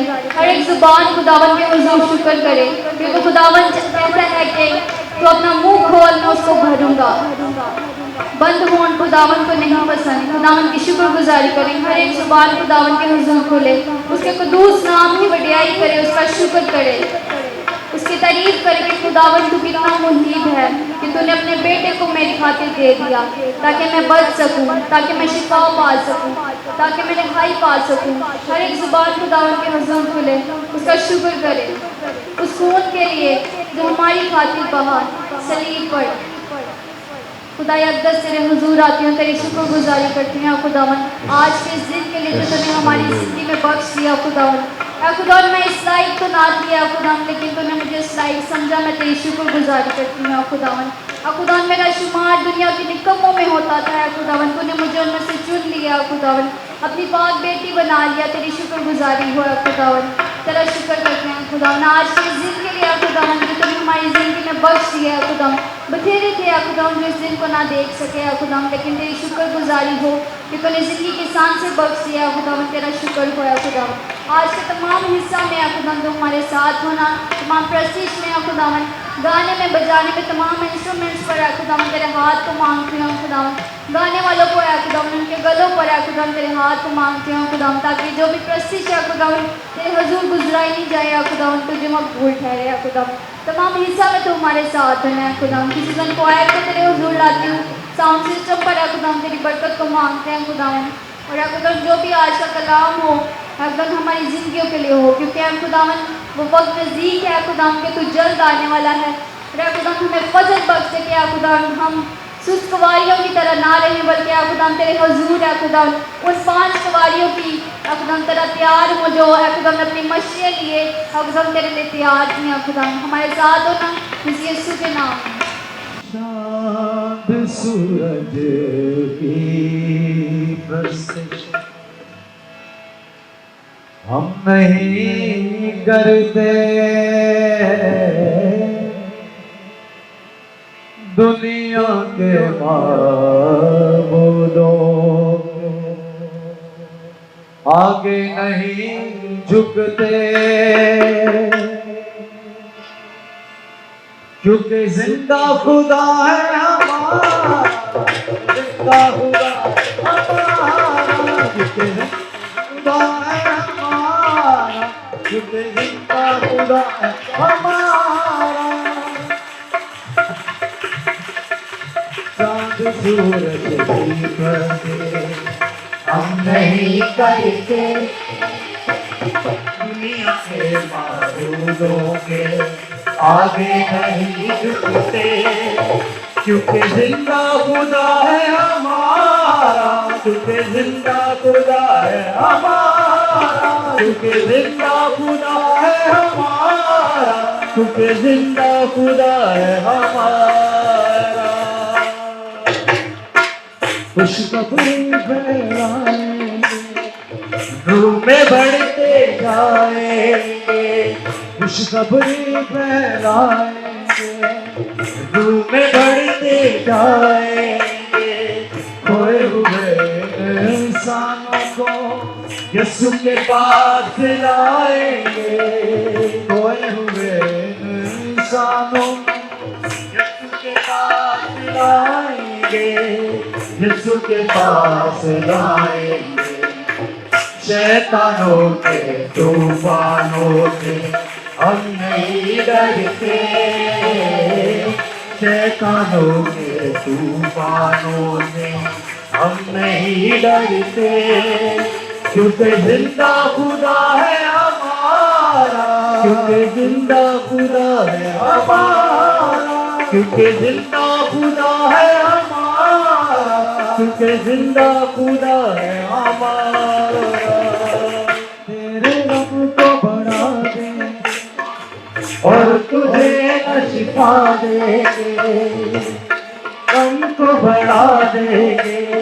ہر ایک زبان خداوند کے حضور شکر کرے، کیونکہ خداوند کہتا ہے کہ تو اپنا منہ کھول میں اس کو بھروں گا۔ بند ہون خداوند کو نہیں پسند، خداوند کی شکر گزاری کریں، ہر ایک زبان خداوند کے حضور کھولے، اس کے قدوس نام کی وڈیائی کرے، اس کا شکر کرے، اس کی تعریف کرے کہ خداوند تو کتنا محیب ہے کہ تو نے اپنے بیٹے کو میری خاطر دے دیا تاکہ میں بچ سکوں، تاکہ میں شفا پا سکوں، تاکہ میں رہائی پا سکوں۔ ہر ایک زبان خداوند کے حضور کھلے، اس کا شکر کرے اس خون کے لیے جو ہماری خاطر بہا صلیب پر۔ خدا اقدس تیرے حضور آتی ہوں، تیری شکر گزاری کرتی ہیں خداوند آج کے اس دن کے لیے جو تو نے ہماری زندگی میں بخش دیا خداوند۔ اے خداوند میں اس لائق تو نہ تھی اے خداوند، لیکن تو نے مجھے اس لائق سمجھا، میں تیری شکر گزاری کرتی ہوں خداوند۔ اے خداوند میرا شمار دنیا کی نکموں میں ہوتا تھا اے خداوند، تو نے مجھے ان میں سے چن لیا خداوند، اپنی پاک بیٹی بنا لیا، تیری شکر گزاری ہو اے خداوند، تیرا شکر کرتے ہیں خداوند آج کے اس دن کے لیے اے خداوند جو تو نے ہماری زندگی میں بخش دیا اے خداوند۔ بتھیرے تھے اے خداوند جو اس دن کو نہ دیکھ سکے اے خداوند، لیکن تیری شکر گزاری ہو کہ تو نے زندگی کی سان سے بخش دیا اے خداوند، تیرا شکر ہو اے خداوند۔ آج کے تمام حصہ میں اے خداوند ہمارے ساتھ ہونا، تمام پرستش میں اے خداوند، گانے میں بجانے میں تمام انسٹرومنٹس پر اے خداوند تیرے ہاتھ کو مانگتی ہوں خداوند، گانے والوں کو اے خداوند ان کے گلوں پر اے خداوند تیرے ہاتھ کو مانگتی ہوں خداوند، تاکہ جو بھی پرستش ہے خداوند تیرے حضور گزرائی نہیں جائے اے خداوند، تجھے مقبول ٹھہرے اے خداوند۔ تمام حصہ میں تو ہمارے ساتھ ہیں اے خداوند، کسی دن کو آئے تو تیرے حضور لاتی ہوں، ساؤنڈ سسٹم پر اے خداوند تیری برکت کو مانگتے ہیں خداوند، اور اے خداوند جو بھی آج کا کلام ہو اے خداوند ہماری زندگیوں کے لیے ہو، کیونکہ اے خداوند وہ وقت نزدیک ہے اے خداوند کہ تو جلد آنے والا ہے، اور اے خداوند ہمیں فضل بخش دے کہ اے خداوند ہم سست کواریوں کی طرح نہ رہیں، بلکہ اے خداوند تیرے حضور اے خداوند ان 5 سواریوں کی اے خداوند تیرا تیار ہو جو اے خداوند اپنی مشیاں لیے اے خداوند تیرے لیے تیار تھی اے خداوند، ہمارے ساتھ ہونا مسیح یسوع کے نام میں۔ چاند سورج کی پرستش ہم نہیں کرتے، دنیا کے معبودوں آگے نہیں جھکتے، کیونکہ زندہ خدا ہے ہمارا، زندہ خدا ہمارا، کیونکہ زندہ ہے ہمارا، کیونکہ زندہ خدا ہے ہمارا۔ چاند سورج کی پرستش ہم نہیں کرتے، دنیا کے معبودوں کے آگے نہیں جھکتے، کیونکہ زندہ خدا ہے ہمارا، کیونکہ زندہ خدا ہے ہمارا، کیونکہ زندہ خدا ہے ہمارا، کیونکہ زندہ خدا ہے ہمارا۔ خوشخبری پھیلائیں گے، روح میں بڑھتے جائیں گے، خوشخبری پھیلائیں گے، روح میں بڑھتے جائیں گے، کھوئے ہوئے انسانوں کو یسوع کے پاس لائیں گے، کھوئے ہوئے انسانوں کو یسوع کے پاس لائیں گے، یسوع کے پاس لائیں گے۔ شیطانوں کے طوفانوں سے ہم نہیں ڈرتے، شیطانوں کے طوفانوں سے ہم نہیں ڈرتے، کیونکہ زندہ خدا ہے ہمارا، کیونکہ زندہ خدا ہے ہمارا، کیونکہ زندہ خدا ہے ہمارا، کیونکہ زندہ خدا ہے ہمارا۔ تیرے غم کو بڑھا دیں اور تجھے نہ شفا دیں گے، غم کو بڑھا دیں گے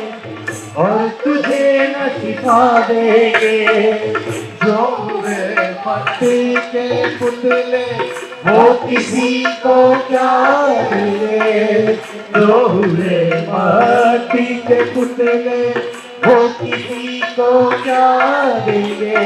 اور تجھے نہ شفا دیں گے، جو ہوئے مٹی کے پتلے وہ کسی کو کیا ملے، جو ہوئے مٹی کے پتلے وہ کسی کو کیا دیں گے،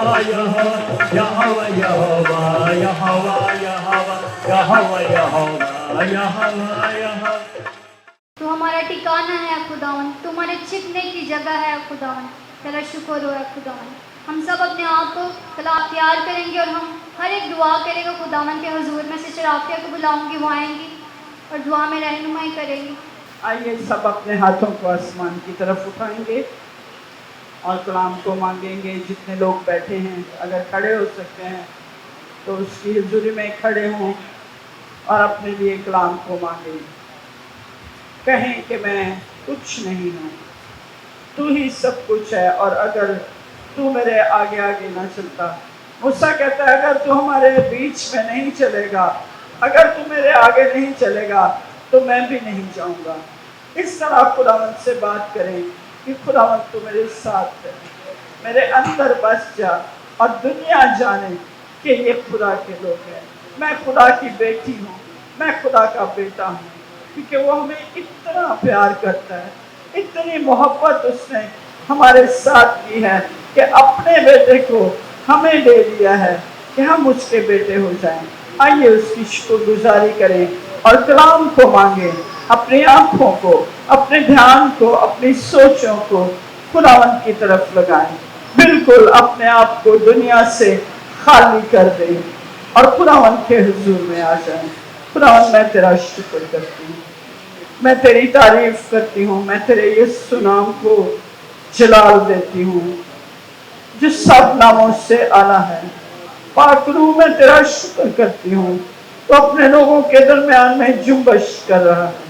تو ہمارا ٹھکانہ ہے خداوند، تمہارے چھپنے کی جگہ ہے خداوند، تیرا شکر ہو خداوند۔ ہم سب اپنے آپ کو کلام تیار کریں گے اور ہم ہر ایک دعا کرے گا خداوند کے حضور میں سے شرافیہ کو بلاؤں گی، وہ آئیں گی اور دعا میں رہنمائی کریں گی۔ آئیے سب اپنے ہاتھوں کو آسمان کی طرف اٹھائیں گے اور کلام کو مانگیں گے۔ جتنے لوگ بیٹھے ہیں اگر کھڑے ہو سکتے ہیں تو اس کی حضوری میں کھڑے ہوں اور اپنے لیے کلام کو مانگیں، کہیں کہ میں کچھ نہیں ہوں، تو ہی سب کچھ ہے، اور اگر تو میرے آگے آگے نہ چلتا، موسیٰ کہتا ہے اگر تو ہمارے بیچ میں نہیں چلے گا، اگر تو میرے آگے نہیں چلے گا تو میں بھی نہیں جاؤں گا۔ اس طرح خداوند سے بات کریں کہ خداوند تو میرے ساتھ ہے، میرے اندر بس جا اور دنیا جانے کہ یہ خدا کے لوگ ہیں، میں خدا کی بیٹی ہوں، میں خدا کا بیٹا ہوں، کیونکہ وہ ہمیں اتنا پیار کرتا ہے، اتنی محبت اس نے ہمارے ساتھ کی ہے کہ اپنے بیٹے کو ہمیں دے دیا ہے کہ ہم اس کے بیٹے ہو جائیں۔ آئیے اس کی شکر گزاری کریں اور کلام کو مانگیں، اپنی آنکھوں کو، اپنے دھیان کو، اپنی سوچوں کو خداوند کی طرف لگائیں، بالکل اپنے آپ کو دنیا سے خالی کر دیں اور خداوند کے حضور میں آ جائیں۔ خداوند میں تیرا شکر کرتی ہوں، میں تیری تعریف کرتی ہوں، میں تیرے یسوع نام کو جلال دیتی ہوں جو سب ناموں سے اعلیٰ ہے۔ پاک روح میں تیرا شکر کرتی ہوں، تو اپنے لوگوں کے درمیان میں جنبش کر رہا ہے،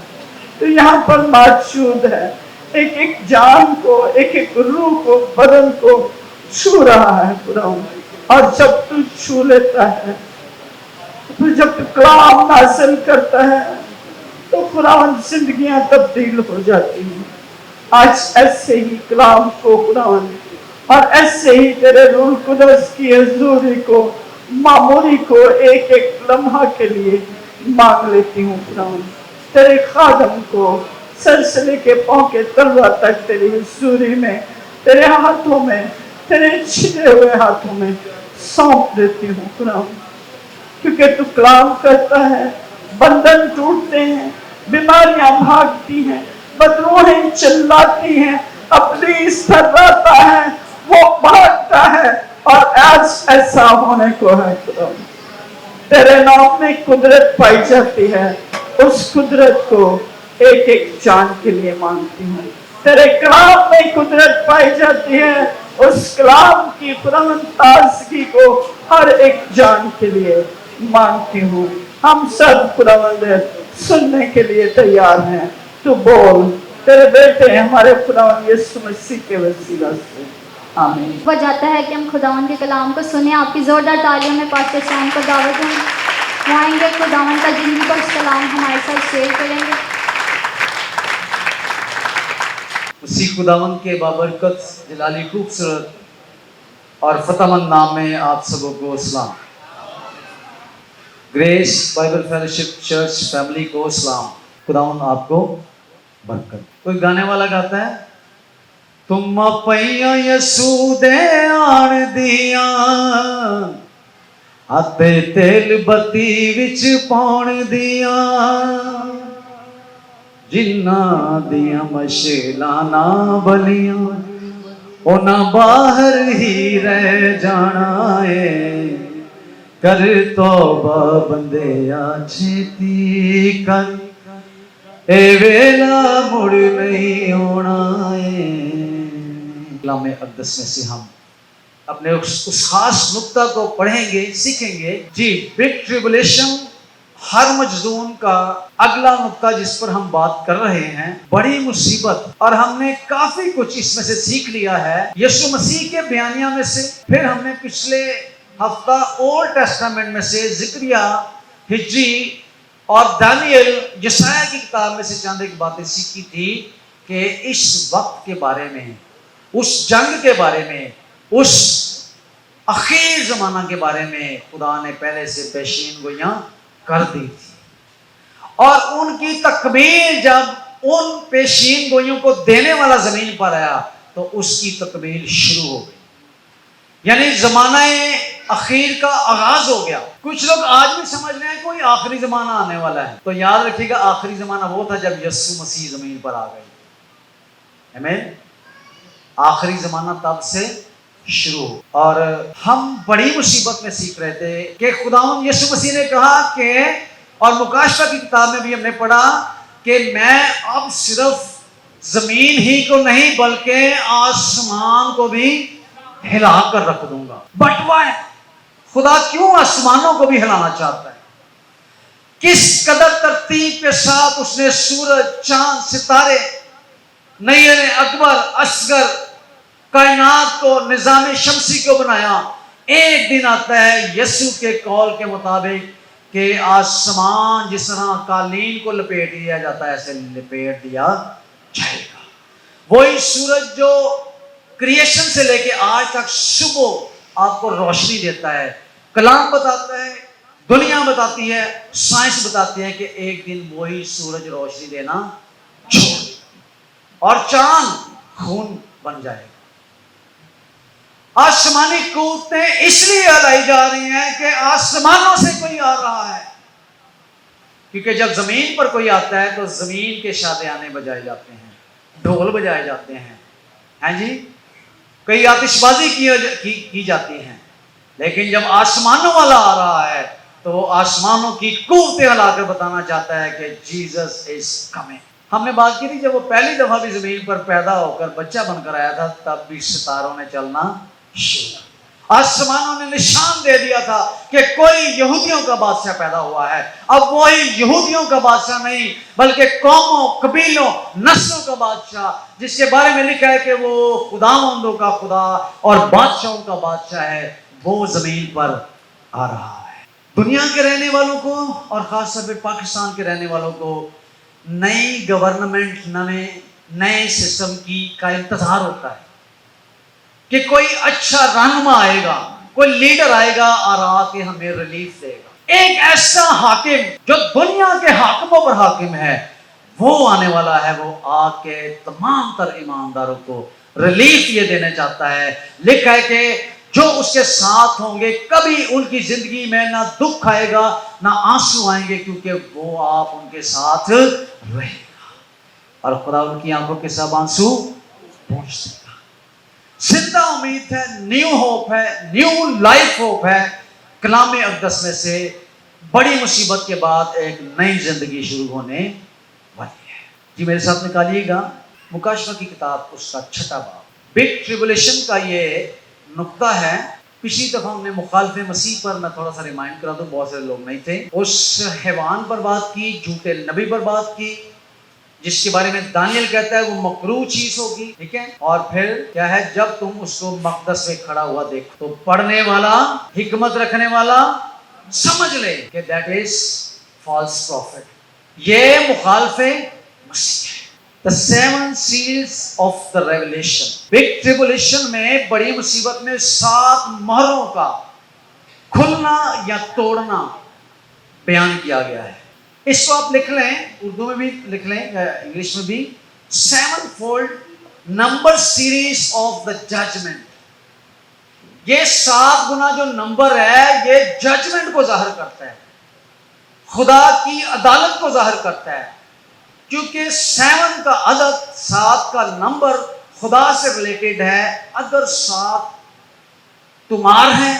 تو یہاں پر موجود ہے، ایک ایک جان کو، ایک ایک روح کو، بدن کو چھو رہا ہے خداوند۔ اور جب تو چھو لیتا ہے، تو جب تو کلام نازل کرتا ہے تو خداوند زندگیاں تبدیل ہو جاتی ہیں۔ آج ایسے ہی کلام کو خداوند اور ایسے ہی تیرے روح القدس کی حضوری کو، معمولی کو ایک ایک لمحہ کے لیے مانگ لیتی ہوں خداوند۔ تیرے خادم کو سلسلے کے پاؤں کے تلوا تک تیری حضوری میں، تیرے ہاتھوں میں، تیرے چھلے ہوئے ہاتھوں میں سونپ دیتی ہوں خداوند، کیونکہ تو کلام کرتا ہے، بندھن ٹوٹتے ہیں، بیماریاں بھاگتی ہیں، بدروہیں چلاتی ہیں، ابلیس تھراتا ہے، وہ بھاگتا ہے، اور آج ایسا ہونے کو ہے خداوند۔ تیرے نام میں قدرت پائی جاتی ہے، اس قدرت کو ایک ایک جان کے لیے مانگتی ہوں۔ تیرے کلام میں قدرت پائی جاتی ہے، اس کلام کی خداوند تازگی کو ہر ایک جان کے لیے مانگتی ہوں۔ ہم سب خداوند سننے کے لیے تیار ہیں، تو بول، تیرے بیٹے ہمارے خداوند یسوع مسیح کے وسیلہ سے آمین۔ ہو جاتا ہے کہ ہم خداوند کے کلام کو سنیں۔ آپ کی زوردار تالیوں میں پاسٹر سام کو دعوت دیں، وہ آئیں گے خداوند کا زندگی پر کلام ہمارے ساتھ شیئر کریں گے۔ اسی خداوند کے بابرکت جلالی خوبصورت اور فتح مند نام میں آپ سبوں کو سلام۔ Grace Bible Fellowship Church family کو سلام۔ خداوند آپ کو برکت۔ کوئی گانے والا گاتا ہے، تم پئیاں یسوع دے آن دیاں آتے تیل بتی وچ پاؤن دیاں جنہاں دیاں مشکلاں نہ بلیاں انہاں باہر ہی رہ جانا ہے، کر توبہ بندیا چھیتی کر، اے ویلا مڑ نہیں ہونا ہے۔ کلام اقدس میں سے ہم اپنے اس خاص نقطہ کو پڑھیں گے، سیکھیں گے۔ جی، بگ ٹریبولیشن، ہر مجذوم کا اگلا نقطہ جس پر ہم بات کر رہے ہیں، بڑی مصیبت، اور ہم نے کافی کچھ اس میں سے سیکھ لیا ہے یسوع مسیح کے بیانیہ میں سے۔ پھر ہم نے پچھلے ہفتہ اولڈ ٹیسٹامنٹ میں سے زکریا، ہجری اور دانیل، یسایہ کی کتاب میں سے چند ایک باتیں سیکھی تھی کہ اس وقت کے بارے میں، اس جنگ کے بارے میں، اس اخیر زمانہ کے بارے میں خدا نے پہلے سے پیشین گوئیاں کر دی تھی، اور ان کی تکمیل جب ان پیشین گوئیوں کو دینے والا زمین پر آیا تو اس کی تکمیل شروع ہو گئی۔ یعنی زمانہ اخیر کا آغاز ہو گیا. کچھ لوگ آج بھی سمجھ رہے ہیں کوئی آخری زمانہ آنے والا ہے. تو یاد رکھیے گا آخری زمانہ وہ تھا جب یسوع مسیح زمین پر آ گئے. آمین. آخری زمانہ تب سے شروع ہو. اور ہم بڑی مصیبت میں سیکھ رہے تھے کہ خداوند یسوع مسیح نے کہا کہ، اور مکاشفہ کی کتاب میں بھی ہم نے پڑھا کہ میں اب صرف زمین ہی کو نہیں بلکہ آسمان کو بھی ہلا کر رکھ دوں گا. But why? خدا کیوں آسمانوں کو بھی ہلانا چاہتا ہے؟ کس قدر ترتیب کے ساتھ اس نے سورج، چاند، ستارے، نیر اکبر، اصغر، کائنات کو، نظام شمسی کو بنایا. ایک دن آتا ہے یسوع کے قول کے مطابق کہ آسمان جس طرح قالین کو لپیٹ دیا جاتا ہے ایسے لپیٹ دیا جائے گا. وہی سورج جو کریشن سے لے کے آج تک صبح آپ کو روشنی دیتا ہے. کلام بتاتا ہے، دنیا بتاتی ہے، سائنس بتاتی ہے کہ ایک دن وہی سورج روشنی دینا چھوڑ اور چاند خون بن جائے گا. آسمانی قوتیں اس لیے ہلائی جا رہی ہیں کہ آسمانوں سے کوئی آ رہا ہے. کیونکہ جب زمین پر کوئی آتا ہے تو زمین کے شادیانے بجائے جاتے ہیں، ڈھول بجائے جاتے ہیں، ہاں جی، کئی آتش بازی کی جاتی ہیں. لیکن جب آسمانوں والا آ رہا ہے تو وہ آسمانوں کی قوتیں ہلا کر بتانا چاہتا ہے کہ جیزس از کمنگ. ہم نے بات کی تھی جب وہ پہلی دفعہ بھی زمین پر پیدا ہو کر بچہ بن کر آیا تھا تب بھی ستاروں نے چلنا شروع. آسمانوں نے نشان دے دیا تھا کہ کوئی یہودیوں کا بادشاہ پیدا ہوا ہے. اب وہی یہودیوں کا بادشاہ نہیں بلکہ قوموں، قبیلوں، نسلوں کا بادشاہ، جس کے بارے میں لکھا ہے کہ وہ خداوندوں کا خدا اور بادشاہوں کا بادشاہ ہے، وہ زمین پر آ رہا ہے. دنیا کے رہنے والوں کو اور خاص طور پہ پاکستان کے رہنے والوں کو نئی گورنمنٹ، نئے سسٹم کا انتظار ہوتا ہے کہ کوئی اچھا رہنما آئے گا، کوئی لیڈر آئے گا اور آ کے ہمیں ریلیف دے گا. ایک ایسا حاکم جو دنیا کے حاکموں پر حاکم ہے وہ آنے والا ہے. وہ آ کے تمام تر ایمانداروں کو ریلیف یہ دینا چاہتا ہے. لکھا ہے کہ جو اس کے ساتھ ہوں گے کبھی ان کی زندگی میں نہ دکھ آئے گا نہ آنسو آئیں گے، کیونکہ وہ آپ ان کے ساتھ رہے گا اور خدا ان کی آنکھوں کے سب آنسو پہنچ دے گا. زندہ امید ہے، نیو ہوپ ہے، نیو لائف ہوپ ہے. کلام اقدس میں سے بڑی مصیبت کے بعد ایک نئی زندگی شروع ہونے والی ہے. جی میرے ساتھ نکالیے گا مکاشفہ کی کتاب اس کا 6واں باب. بگ ٹریبولیشن کا یہ نقطہ ہے. پچھلی دفعہ ہم نے مخالف مسیح پر، میں تھوڑا سا ریمائنڈ کرا دوں، بہت سے لوگ نہیں تھے، اس حیوان پر بات کی، جھوٹے نبی پر بات کی جس کے بارے میں دانیل کہتا ہے وہ مکروہ چیز ہوگی. ٹھیک ہے. اور پھر کیا ہے، جب تم اس کو مقدس میں کھڑا ہوا دیکھو تو پڑھنے والا، حکمت رکھنے والا سمجھ لے کہ دیٹ از فالس پروفٹ. یہ مخالف مسیح ہے. The 7 seals of the revelation. Big tribulation میں بڑی مصیبت میں 7 مہروں کا کھلنا یا توڑنا بیان کیا گیا ہے. اس کو آپ لکھ لیں، اردو میں بھی لکھ لیں، انگلش میں بھی. 7-fold number series of the judgment. یہ 7 گنا جو نمبر ہے یہ ججمنٹ کو ظاہر کرتا ہے، خدا کی عدالت کو ظاہر کرتا ہے. کیونکہ 7 کا عدد، 7 کا نمبر خدا سے ریلیٹڈ ہے. اگر 7 تمار ہیں،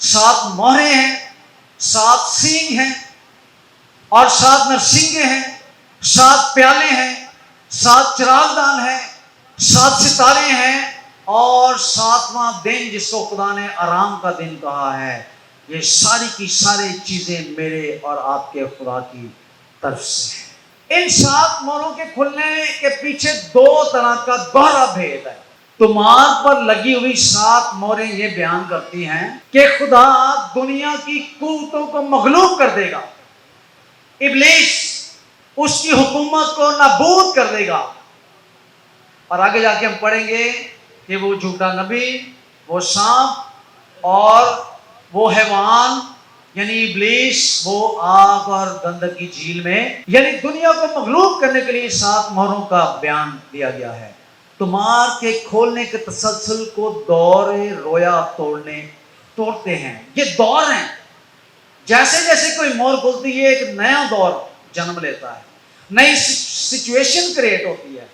7 مہریں ہیں، 7 سینگ ہیں اور 7 نرسنگیں ہیں، 7 پیالے ہیں، 7 چراغ دان ہیں، 7 ستارے ہیں اور 7واں دن جس کو خدا نے آرام کا دن کہا ہے. یہ ساری کی ساری چیزیں میرے اور آپ کے خدا کی طرف سے ہیں. ان 7 مہروں کے کھلنے کے پیچھے 2 طرح کا گہرا بھید ہے. تمار پر لگی ہوئی 7 مہریں یہ بیان کرتی ہیں کہ خدا دنیا کی قوتوں کو مغلوب کر دے گا، ابلیس اس کی حکومت کو نابود کر دے گا. اور آگے جا کے ہم پڑھیں گے کہ وہ جھوٹا نبی، وہ سانپ اور وہ حیوان یعنی ابلیس وہ آگ اور گندک کی جھیل میں، یعنی دنیا کو مغلوب کرنے کے لیے 7 مہروں کا بیان دیا گیا ہے. تمار کے کھولنے کے تسلسل کو دور رویا توڑتے ہیں. یہ دور ہیں، جیسے جیسے کوئی مور کھلتی ہے ایک نیا دور جنم لیتا ہے، نئی سچویشن کریٹ ہوتی ہے.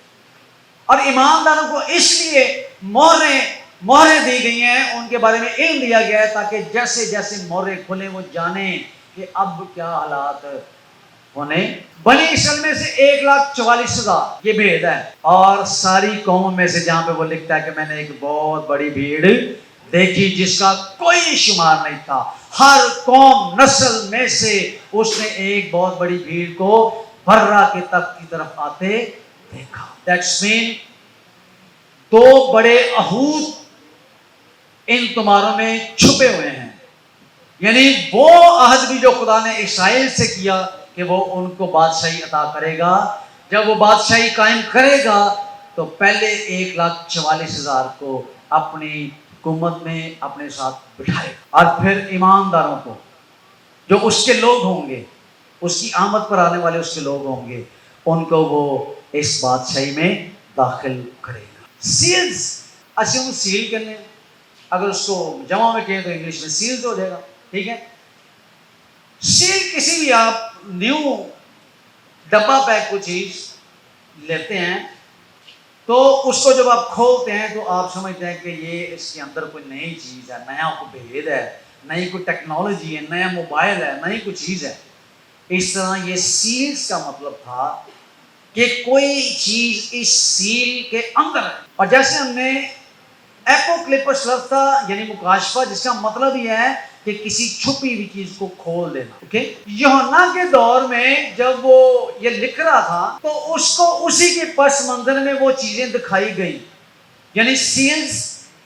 اور ایمانداروں کو اس لیے مہریں دی گئی ہیں، ان کے بارے میں علم دیا گیا ہے تاکہ جیسے جیسے مہریں کھلیں وہ جانیں کہ اب کیا حالات ہونے. بنی اسرائیل میں سے 1,44,000 یہ بھیڑ ہے، اور ساری قوموں میں سے جہاں پہ وہ لکھتا ہے کہ میں نے ایک بہت بڑی بھیڑ دیکھی جس کا کوئی شمار نہیں تھا. ہر قوم نسل میں سے اس نے ایک بہت بڑی بھیڑ کو برہ کے تخت کی طرف آتے دیکھا. دیٹس مین دو بڑے اہود ان تمہاروں میں چھپے ہوئے ہیں. یعنی وہ عہد بھی جو خدا نے اسرائیل سے کیا کہ وہ ان کو بادشاہی عطا کرے گا. جب وہ بادشاہی قائم کرے گا تو پہلے 1,44,000 کو اپنی حکومت میں اپنے ساتھ بٹھائے گا، اور پھر ایمانداروں کو جو اس کے لوگ ہوں گے، اس کی آمد پر آنے والے اس کے لوگ ہوں گے، ان کو وہ اس بادشاہی میں داخل کرے گا. سیلز ہم سیل کرنے، اگر اس کو جمع میں کہیں تو انگلش میں سیلز ہو جائے گا. ٹھیک ہے، سیل کسی بھی آپ نیو ڈبہ پیک کو چیز لیتے ہیں تو اس کو جب آپ کھولتے ہیں تو آپ سمجھتے ہیں کہ یہ اس کے اندر کوئی نئی چیز ہے، نیا کوئی بھید ہے، نئی کوئی ٹیکنالوجی ہے، نیا موبائل ہے، نئی کوئی چیز ہے. اس طرح یہ سیلز کا مطلب تھا کہ کوئی چیز اس سیل کے اندر ہے. اور جیسے ہم نے ایپوکلپس لفظ تھا یعنی مکاشفہ، جس کا مطلب یہ ہے کہ کسی چھپی ہوئی چیز کو کھول دینا. اوکے، یوحنا کے دور میں جب وہ یہ لکھ رہا تھا تو اس کو اسی کے پس منظر میں وہ چیزیں دکھائی گئیں، یعنی سیلز،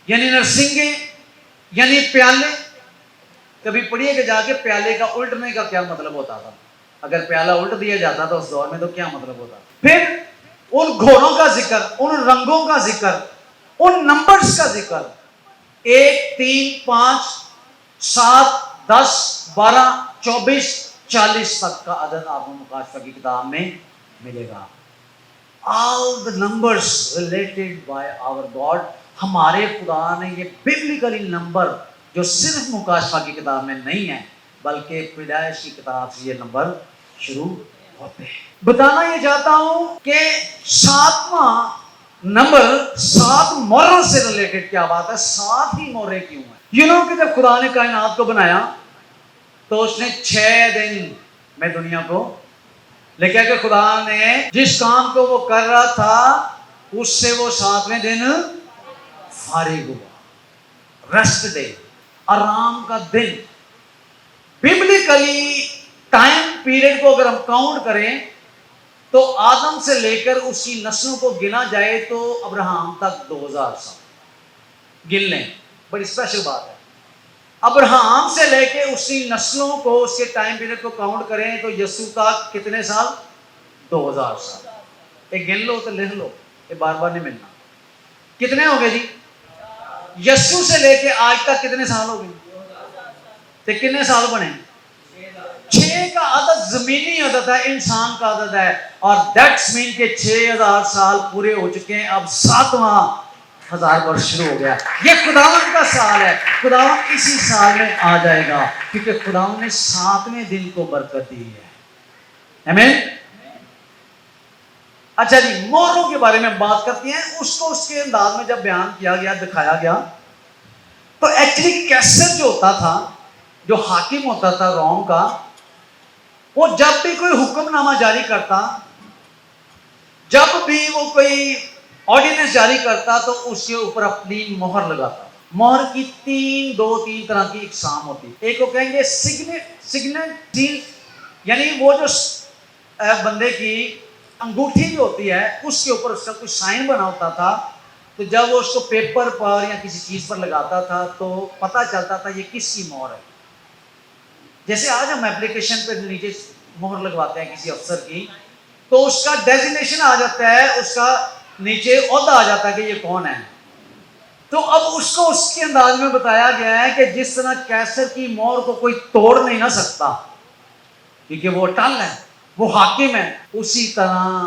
یعنی نرسنگیں، یعنی پیالے. کبھی پڑھیے کہ جا کے پیالے کا الٹنے کا کیا مطلب ہوتا تھا. اگر پیالہ الٹ دیا جاتا تھا اس دور میں تو کیا مطلب ہوتا. پھر ان گھوڑوں کا ذکر، ان رنگوں کا ذکر، ان نمبرز کا ذکر، 1 3 5 7 10 12 24 40 تک کا عدد آپ کو مکاشفہ کی کتاب میں ملے گا. All the numbers related by our God. ہمارے خدا نے یہ ببلیکلی نمبر جو صرف مکاشفہ کی کتاب میں نہیں ہے بلکہ پیدائش کی کتاب سے یہ نمبر شروع ہوتے ہیں. بتانا یہ چاہتا ہوں کہ 7واں نمبر 7 مہروں سے ریلیٹڈ کیا بات ہے. 7 ہی مہریں کیوں ہیں؟ کہ جب خدا نے کائنات کو بنایا تو اس نے 6 دن میں دنیا کو لکھا کہ خدا نے جس کام کو وہ کر رہا تھا اس سے وہ 7ویں دن فارغ ہوا. ریسٹ ڈے، آرام کا دن. ببلیکلی ٹائم پیریڈ کو اگر ہم کاؤنٹ کریں تو آدم سے لے کر اس کی نسلوں کو گنا جائے تو ابراہم تک 2000 سال گن لیں. بڑی اسپیشل بات ہے. ابراہم سے لے کے اس کی نسلوں کو، اس کے ٹائم پیریڈ کو کاؤنٹ کریں تو یسوع تک کتنے سال؟ 2000 سال. ایک گن لو تو لکھ لو، یہ بار بار نہیں ملنا. کتنے ہو گئے جی؟ یسوع سے لے کے آج تک کتنے سال ہو گئے؟ تو کتنے سال بنے؟ 6 کا عدد زمینی عدد ہے، انسان کا عدد ہے، اور دیٹس مین کہ 6000 سال پورے ہو چکے ہیں. اب 7واں 1000 برس شروع ہو گیا. یہ خداوند کا سال ہے. خداوند اسی سال میں آ جائے گا کیونکہ خداوند نے 7ویں دن کو برکت دی ہے. آمین. اچھا جی، مہروں کے بارے میں بات کرتے ہیں. اس کو اس کے انداز میں جب بیان کیا گیا، دکھایا گیا، تو ایکچولی کیسر جو ہوتا تھا، جو حاکم ہوتا تھا روم کا، وہ جب بھی کوئی حکم نامہ جاری کرتا، جب بھی وہ کوئی آرڈیننس جاری کرتا تو اس کے اوپر اپنی مہر لگاتا. مہر کی 3 طرح کی اقسام ہوتی. ایک کو کہیں گے سگنل سیل، یعنی وہ جو بندے کی انگوٹھی جو ہوتی ہے اس کے اوپر اس کا کوئی سائن بنا ہوتا تھا، تو جب وہ اس کو پیپر پر یا کسی چیز پر لگاتا تھا تو پتہ چلتا تھا یہ کس کی مہر ہے. جیسے آج ہم اپلیکیشن پہ نیچے مہر لگواتے ہیں کسی افسر کی تو اس کا ڈیزگنیشن آ جاتا ہے، اس کا نیچے عہدہ آ جاتا ہے کہ یہ کون ہے. تو اب اس کو اس کے انداز میں بتایا گیا ہے کہ جس طرح کیسر کی مہر کو کوئی توڑ نہیں نہ سکتا کیونکہ وہ اٹل ہے، وہ حاکم ہے، اسی طرح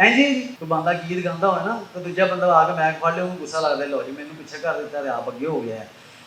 ਇੰਜੀ ਕੋਈ ਬੰਦਾ ਗੀਤ ਗਾਉਂਦਾ ਹੋਵੇ ਨਾ ਤਾਂ ਦੂਜਾ ਬੰਦਾ ਆ ਕੇ ਮੈਕ ਫੜ ਲੇ, ਉਹਨੂੰ ਗੁੱਸਾ ਲੱਗਦਾ, ਲੋ ਜੀ ਮੈਨੂੰ ਪਿੱਛੇ ਕਰ ਦਿੱਤਾ ਤੇ ਆਪ ਅੱਗੇ ਹੋ ਗਿਆ ਹੈ।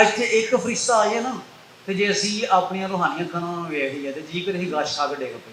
ਇੱਥੇ ਇੱਕ ਫਰਿਸ਼ਤਾ ਆਇਆ ਨਾ, ਤੇ ਜੇ ਅਸੀਂ ਆਪਣੀਆਂ ਰੂਹਾਨੀਆਂ ਅੱਖਾਂ ਨਾਲ ਵੇਖ ਲਈਏ ਤੇ ਜੀ ਕਰ ਅਸੀਂ ਗਾਸ਼ ਖਾ ਕੇ ਡਿੱਗ ਪਏ।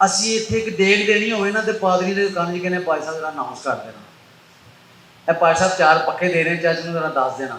ਅਸੀਂ ਇੱਥੇ ਇੱਕ ਦੇਗ ਦੇਣੀ ਹੋਵੇ ਨਾ ਤੇ ਪਾਦਰੀ ਦੇ ਕੰਨ 'ਚ ਕਹਿੰਦੇ ਭਾਈ ਸਾਹਿਬ ਜਰਾ ਅਨਾਉਂਸ ਕਰ ਦੇਣਾ, ਇਹ ਭਾਈ ਸਾਹਿਬ 4 ਪੱਖੇ ਦੇ ਰਹੇ ਚਾਚੇ ਨੂੰ ਜਰਾ ਦੱਸ ਦੇਣਾ।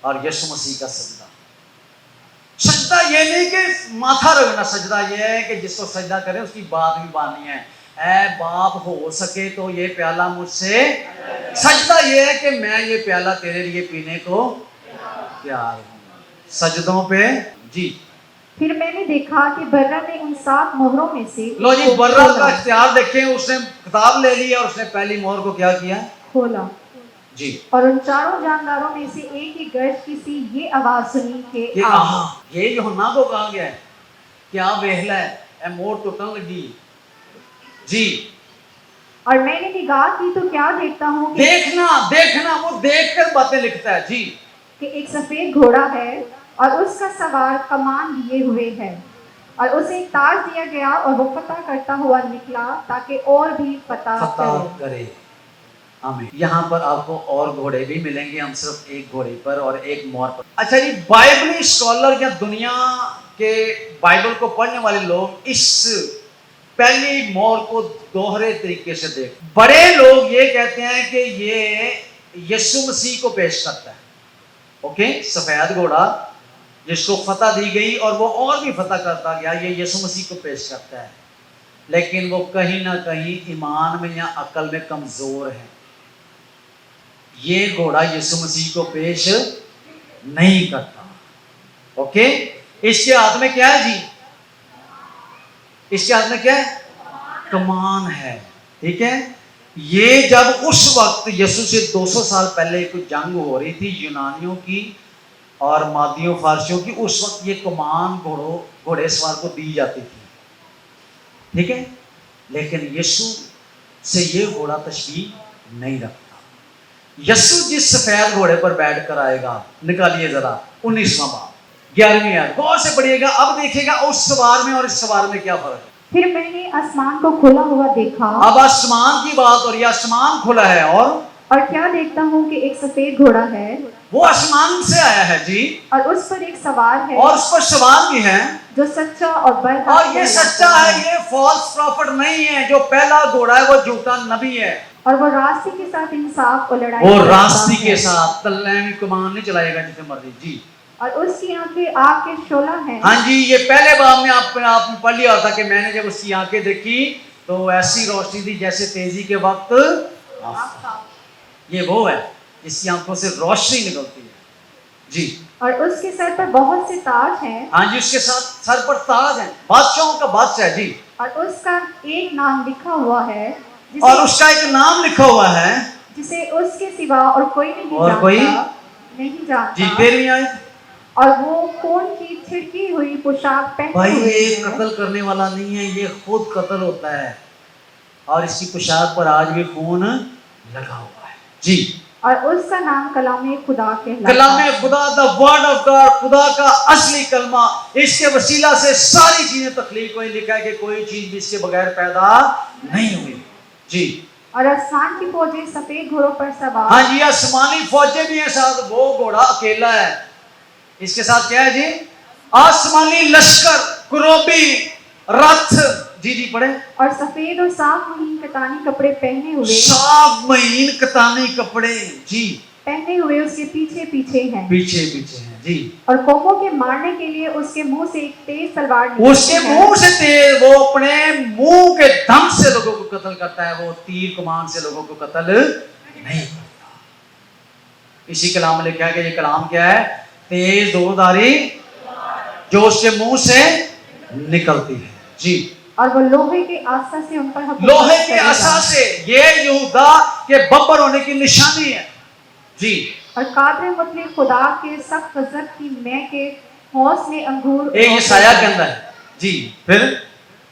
اور یسوع مسیح کا سجدہ. سجدہ یہ نہیں کہ ماتھا رگنا، سجدہ یہ ہے کہ جس کو سجدہ کرے اس کی بات بھی ماننی ہے. اے باپ ہو سکے تو یہ پیالہ مجھ سے، سجدہ یہ ہے کہ میں یہ پیالہ تیرے لیے پینے کو تیار ہوں. سجدوں پہ جی. پھر میں نے دیکھا کہ برہ نے ان 7 مہروں میں سے لو جی برہ کا اختیار دیکھیں، اس نے کتاب لے لی اور اس نے پہلی مہر کو کیا کیا کھولا، جی. اور ان 4 جانداروں میں سے ایک ہی گرج کی سی یہ آواز سنی کہ کہ آہا، یہ یوحنا کو کہا گیا ہے کیا ویخلا ہے اے مور ٹوٹن لگی جی. اور میں نے نگاہ کی تو کیا دیکھتا ہوں دیکھنا وہ دیکھ کر باتیں لکھتا ہے جی. کہ ایک سفید گھوڑا ہے اور اس کا سوار کمان لیے ہوئے ہے، اور اسے ایک تاج دیا گیا اور وہ فتح کرتا ہوا نکلا تاکہ اور بھی فتح کرے. آمین. یہاں پر آپ کو اور گھوڑے بھی ملیں گے، ہم صرف ایک گھوڑے پر اور ایک مور پر. اچھا جی، بائبلی اسکالر یا دنیا کے بائبل کو پڑھنے والے لوگ اس پہلی مور کو دوہرے طریقے سے دیکھ. بڑے لوگ یہ کہتے ہیں کہ یہ یسوع مسیح کو پیش کرتا ہے. اوکے، سفید گھوڑا جس کو فتح دی گئی اور وہ اور بھی فتح کرتا گیا، یہ یسوع مسیح کو پیش کرتا ہے. لیکن وہ کہیں نہ کہیں ایمان میں یا عقل میں کمزور ہے. یہ گھوڑا یسوع مسیح کو پیش نہیں کرتا. اوکے، اس کے ہاتھ میں کیا ہے جی؟ اس کے ہاتھ میں کیا ہے؟ کمان ہے. ٹھیک ہے. یہ جب اس وقت یسوع سے 200 سال پہلے کوئی جنگ ہو رہی تھی یونانیوں کی اور مادیوں فارسیوں کی، اس وقت یہ کمان گھوڑے سوار کو دی جاتی تھی. ٹھیک ہے. لیکن یسوع سے یہ گھوڑا تشبیہ نہیں رکھتا. یسوع جس سفید گھوڑے پر بیٹھ کر آئے گا، نکالیے ذرا 19واں باب 11ویں آیت، غور سے پڑھیے گا. اب دیکھیے گا اس سوار میں اور اس سوار میں کیا فرق ہے. پھر میں نے آسمان کو کھلا ہوا دیکھا. اب آسمان کی بات اور یہ آسمان کھلا ہے اور کیا دیکھتا ہوں کہ ایک سفید گھوڑا ہے، وہ آسمان سے آیا ہے جی، اور اس پر ایک سوار ہے اور اس پر سوار بھی ہے. جو سچا اور برحق اور یہ سچا ہے، یہ فالس پروفٹ نہیں ہے. جو پہلا گھوڑا ہے وہ جھوٹا نبی ہے. اور وہ راستے کے ساتھ انصاف اور لڑائی وہ کرتا راستے ہے. کے ساتھ تلنے کمان نہیں چلائے گا جسے مرضی جی. اور اس کی آنکھیں آگ کے شعلہ ہیں. ہاں جی، یہ پہلے باب میں آپ نے پڑھ لیا تھا کہ میں نے جب اس کی آنکھیں دیکھی تو ایسی روشنی تھی جیسے تیزی کے وقت. یہ وہ ہے جس کی آنکھوں سے روشنی نکلتی ہے جی. اور اس کے سر پر بہت سے تاج ہیں. ہاں جی، اس کے ساتھ سر پر تاج ہیں، بادشاہوں کا بادشاہ جی. اور اس کا ایک نام لکھا ہوا ہے اور اس کا ایک نام لکھا ہوا ہے جسے اس کے سوا اور کوئی نہیں جانتا جی. 13ویں آیت. اور وہ خون کی چھڑکی ہوئی پوشاک پہنے بھائی ہوئے یہ ہے. قتل کرنے والا نہیں ہے، یہ خود قتل ہوتا ہے اور اس کی پوشاک پر آج بھی خون لگا ہوا ہے جی. اور اس کا نام کلام خدا کہلاتا ہے. کلام خدا، دا ورڈ آف گاڈ، خدا کا اصلی کلمہ. اس کے وسیلہ سے ساری چیزیں تخلیق ہوئی. لکھا ہے کہ کوئی چیز بھی اس کے بغیر پیدا نہیں ہوئی جی. اور آسمان کی فوجیں سفید گھوڑوں پر سوار. ہاں جی، آسمانی فوجیں بھی ہیں ساتھ. وہ گھوڑا اکیلا ہے، اس کے ساتھ کیا ہے جی؟ آسمانی لشکر، کروبی، رتھ. جی جی پڑھیں. اور سفید اور صاف مہین کتانی کپڑے پہنے ہوئے. صاف مہین کتانی کپڑے جی. پہنے ہوئے اس کے پیچھے پیچھے ہیں. پیچھے پیچھے ہیں جی. اور قوموں کے مارنے کے لیے اس کے منہ سے ایک تیز تلوار نکلتی اس کے منہ سے تیر، وہ اپنے منہ کے دم سے لوگوں کو قتل کرتا ہے. وہ تیر کمان سے لوگوں کو قتل نہیں کرتا. اسی کلام میں لکھا ہے کہ یہ کلام کیا ہے؟ تیز دھاری جو اس کے منہ سے نکلتی ہے جی. اور وہ لوہے کے آسا سے ان پر حکومت لوہے کے کرے گا. آسا سے. یہ یہودا کے ببر ہونے کی نشانی ہے جی. اور قادر مطلق خدا کے سخت غضب کی مے کے ہوش میں انگور ایک سایہ کے اندر ہے جی. پھر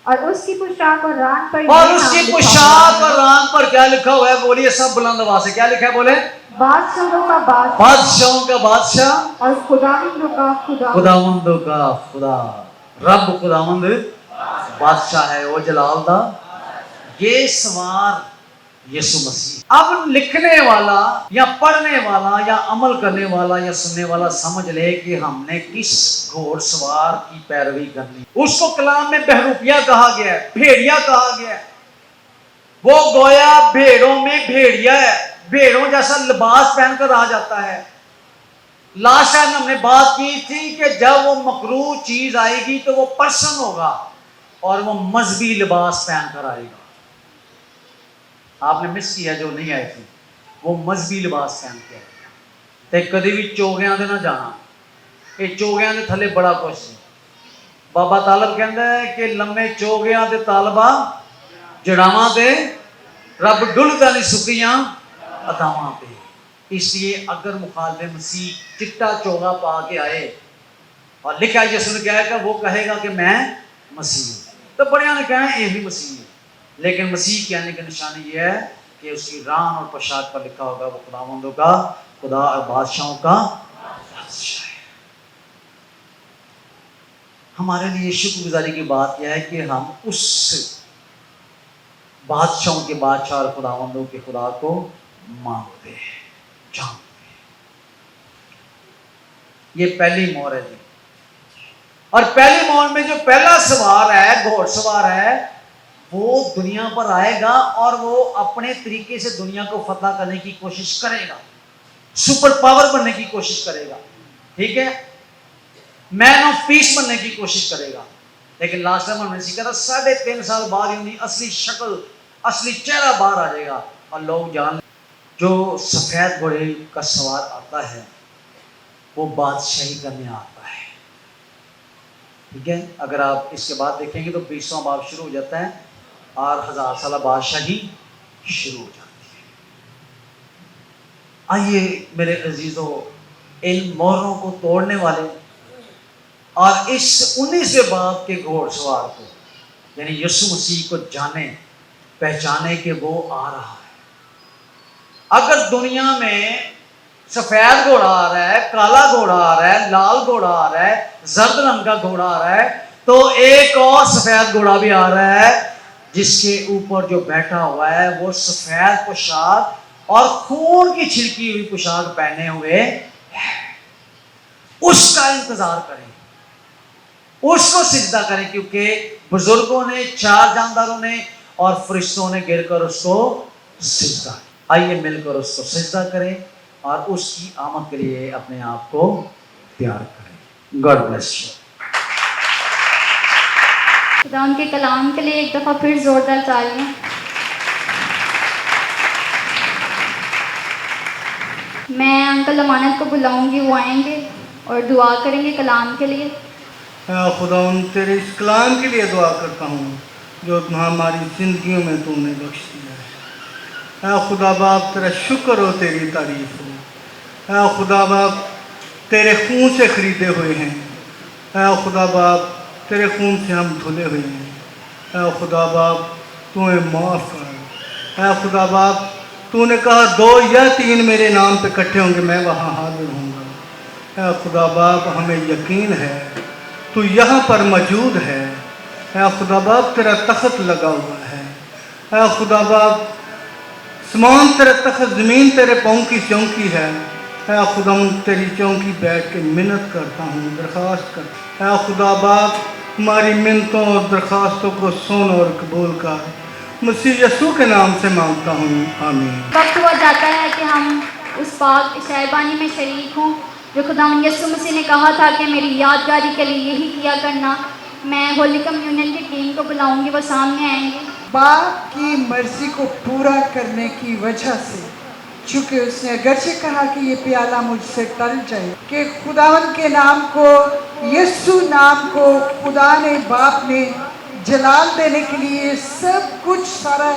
اور اس کی پوشاک اور ران پر اور اس کی پوشاک اور ران پر کیا لکھا ہوا ہے؟ بولیے سب بلند آواز سے، کیا لکھا ہے؟ بولے. بادشاہوں کا بادشاہ، بادشاہوں کا بادشاہ، اور خداوندوں کا خدا. خداوندوں کا خدا. رب خداوند بادشاہ ہے، وہ جلال دا. یہ سوار یسوع مسیح. اب لکھنے والا یا پڑھنے والا یا عمل کرنے والا یا سننے والا سمجھ لے کہ ہم نے کس گھوڑ سوار کی پیروی کرنی. اس کو کلام میں بہروپیہ کہا گیا ہے، بھیڑیا کہا گیا ہے. وہ گویا بھیڑوں میں بھیڑیا ہے، بھیڑوں جیسا لباس پہن کر آ جاتا ہے. لاسٹ ٹائم ہم نے بات کی تھی کہ جب وہ مکروہ چیز آئے گی تو وہ پرسن ہوگا اور وہ مذہبی لباس پہن کر آئے گا. آپ نے مس کیا جو نہیں آئی تھی, وہ مذہبی لباس پہن کے آئے گا. تے کدی بھی چوگیاں دے نہ جانا, یہ چوگیاں دے تھلے بڑا کچھ ہے. بابا طالب کہندا ہے کہ لمے چوگیاں دے طالبہ جڑاواں تے رب ڈلدا نہیں سکیاں اداواں تے. اس لیے اگر مخالف مسیح چٹا چوگا پا کے آئے اور لکھا ہے یسوع نے کہا کہ وہ کہے گا کہ میں مسیح ہوں, تو بڑیاں نے کہا یہ بھی مسیح ہے. لیکن مسیح کہنے کی نشانی یہ ہے کہ اس کی ران اور پوشاک پر لکھا ہوگا وہ خداوندوں کا خدا اور بادشاہوں کا بادشاہ ہے. ہمارے لیے شکر گزاری کی بات یہ ہے کہ ہم اس بادشاہوں کے بادشاہ اور خداوندوں کے خدا کو مانگتے ہیں, جانتے ہیں. یہ پہلی مہر ہے جی. اور پہلی مہر میں جو پہلا سوار ہے, گھوڑ سوار ہے, وہ دنیا پر آئے گا اور وہ اپنے طریقے سے دنیا کو فتح کرنے کی کوشش کرے گا, سپر پاور بننے کی کوشش کرے گا, ٹھیک ہے, مین آف پیس بننے کی کوشش کرے گا. لیکن لاسٹ ٹائم ہم نے سیکھا تھا 3.5 سال بعد ہی اصلی شکل, اصلی چہرہ باہر آ جائے گا اور لوگ جان جو سفید گھوڑے کا سوار آتا ہے وہ بادشاہی کرنے آتا ہے. ٹھیک ہے, اگر آپ اس کے بعد دیکھیں گے تو 20واں باب شروع ہو جاتا ہے اور 1000 سالہ بادشاہی شروع ہو جاتی ہے. آئیے میرے عزیزوں, ان مہروں کو توڑنے والے اور اس 19ویں باب کے گھوڑ سوار کو یعنی یسوع مسیح کو جانے پہچانے کہ وہ آ رہا ہے. اگر دنیا میں سفید گھوڑا آ رہا ہے, کالا گھوڑا آ رہا ہے, لال گھوڑا آ رہا ہے, زرد رنگ کا گھوڑا آ رہا ہے, تو ایک اور سفید گھوڑا بھی آ رہا ہے جس کے اوپر جو بیٹھا ہوا ہے وہ سفید پوشاک اور خون کی چھلکی ہوئی پوشاک پہنے ہوئے ہے. اس کا انتظار کریں, اس کو سجدہ کریں, کیونکہ بزرگوں نے, 4 جانداروں نے اور فرشتوں نے گر کر اس کو سجدہ. آئیے مل کر اس کو سجدہ کریں اور اس کی آمد کے لیے اپنے آپ کو تیار کریں. God bless you. خدا ان کے کلام کے لیے ایک دفعہ پھر زوردار تالیاں. میں انکل امانت کو بلاؤں گی, وہ آئیں گے اور دعا کریں گے کلام کے لیے. اے خداوند تیرے اس کلام کے لیے دعا کرتا ہوں جو ہماری زندگیوں میں تو نے بخش دیا ہے. اے خدا باپ تیرا شکر ہو, تیری تعریف ہو. اے خدا باپ تیرے خون سے خریدے ہوئے ہیں. اے خدا باپ تیرے خون سے ہم دھلے ہوئے ہیں. اے خدا باپ تو ہمیں معاف کر. اے خدا باپ تو نے کہا 2 یا 3 میرے نام پہ اکٹھے ہوں گے میں وہاں حاضر ہوں گا. اے خدا باپ ہمیں یقین ہے تو یہاں پر موجود ہے. اے خدا باپ تیرا تخت لگا ہوا ہے. اے خدا باپ سمان تیرا تخت, زمین تیرے پاؤں کی چونکی ہے. اے خدا تیری چونکی بیٹھ کے منت کرتا ہوں, درخواست کرتا ہوں. اے خدا باپ ہماری منتوں اور درخواستوں کو سن اور قبول کر. مسیح یسوع کے نام سے مانگتا ہوں, آمین. وقت ہوا جاتا ہے کہ ہم اس پاک شائبانی میں شریک ہوں جو خدا یسوع مسیح نے کہا تھا کہ میری یادگاری کے لیے یہی کیا کرنا. میں ہولی کمیونین کی ٹیم کو بلاؤں گی, وہ سامنے آئیں گے. باپ کی مرضی کو پورا کرنے کی وجہ سے, چونکہ اس نے اگرچہ کہا کہ یہ پیالہ مجھ سے ٹل جائے, کہ خداوند کے نام کو, یسوع نام کو خدا نے, باپ نے جلال دینے کے لیے سب کچھ سارا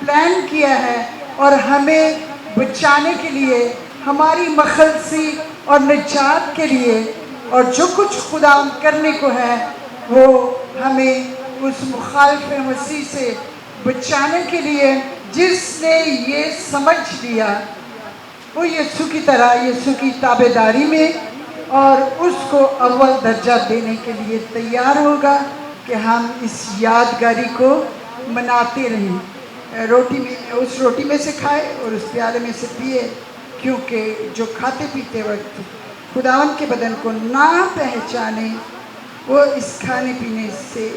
پلان کیا ہے اور ہمیں بچانے کے لیے, ہماری مخلصی اور نجات کے لیے, اور جو کچھ خدا کرنے کو ہے وہ ہمیں اس مخالف مسیح سے بچانے کے لیے, جس نے یہ سمجھ لیا وہ یسوع کی طرح یسوع کی تابعداری میں اور اس کو اول درجہ دینے کے لیے تیار ہوگا کہ ہم اس یادگاری کو مناتے رہیں. روٹی میں, اس روٹی میں سے کھائے اور اس پیالے میں سے پیے, کیونکہ جو کھاتے پیتے وقت خداوند کے بدن کو نہ پہچانے وہ اس کھانے پینے سے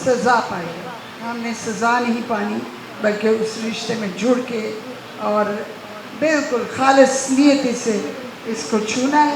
سزا پائے گا. ہم نے سزا نہیں پانی بلکہ اس رشتے میں جڑ کے اور بالکل خالص نیتی سے اس کو چھونا ہے.